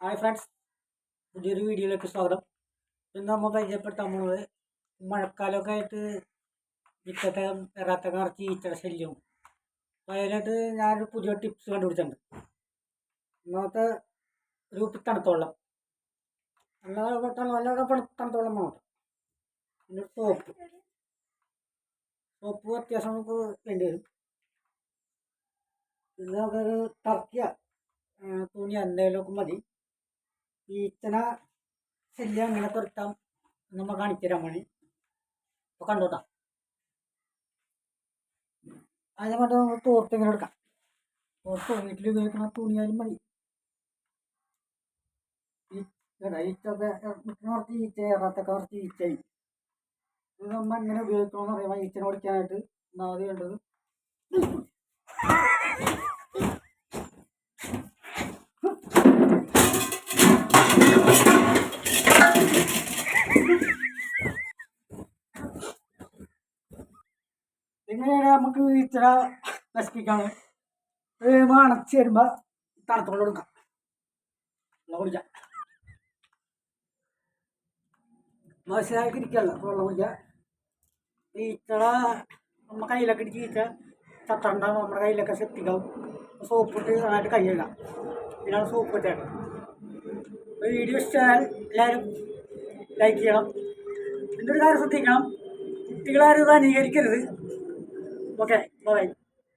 Hi friends, പുതിയൊരു വീഡിയോയിലേക്ക് സ്വാഗതം. ഇന്ന് നമ്മൾ പരിചയപ്പെടുത്താൻ പോകുന്നത് മഴക്കാലമൊക്കെ ആയിട്ട് മിക്കത്തെ എറാത്ത കറച്ച് ഈച്ചയുടെ ശല്യവും. അപ്പോൾ അതിനായിട്ട് ഞാനൊരു പുതിയ ടിപ്സ് കണ്ടുപിടിച്ചിട്ടുണ്ട്. ഒന്നാമത്തെ ഒരു തണുത്തോളം, നല്ല തണുത്തോളം വേണം. പിന്നെ സോപ്പ് അത്യാവശ്യം നമുക്ക് വേണ്ടി വരും. പിന്നെ നമുക്കൊരു ടർക്കിയ തുണി എന്തെങ്കിലുമൊക്കെ മതി. ഈച്ചന ശല്യം അങ്ങനെ തുരത്താം നമ്മൾ കാണിച്ചു തരാൻ വേണ്ടി. അപ്പോൾ കണ്ടോട്ടാ. അതിനെ കൊണ്ട് നമ്മൾ തോർത്ത് ഇങ്ങനെ എടുക്കാം. തോർത്ത് വീട്ടിൽ ഉപയോഗിക്കുന്ന തുണിയാലും മതി. ഈച്ചൊക്കെ കുറച്ച് ഈച്ച ഏറാത്തൊക്കെ കുറച്ച് ഈച്ചയായി. ഇത് നമ്മൾ എങ്ങനെ ഉപയോഗിക്കണമെന്ന് അറിയാം. ഈച്ചനെ ഓടിക്കാനായിട്ട് ഒന്നാമത് വേണ്ടത് ഇങ്ങനെയാണ് നമുക്ക് ഈച്ചനെ നശിപ്പിക്കാൻ. അണച്ച് വരുമ്പോൾ തണുത്തോളം കൊടുക്കാം, വെള്ളം കുടിക്കാം. മനസ്സിലാക്കിയിരിക്കല്ല വെള്ളം കുടിക്കുക. ഈച്ചകളെ നമ്മുടെ കയ്യിലൊക്കെ ഇടിച്ച് ഈച്ച ചത്തറുണ്ടാവും. നമ്മുടെ കയ്യിലൊക്കെ സെപ്റ്റിക്കാവും. സോപ്പിട്ട് നന്നായിട്ട് കൈ കഴുകാം. ഇതിനാണ് സോപ്പ് വെച്ചേട്ടത്. വീഡിയോ ഇഷ്ടമായാൽ എല്ലാവരും ലൈക്ക് ചെയ്യണം. പിന്നെ ഒരു കാര്യം ശ്രദ്ധിക്കണം, കുട്ടികളാരും ഇത് അനുകരിക്കരുത്. Okay, by.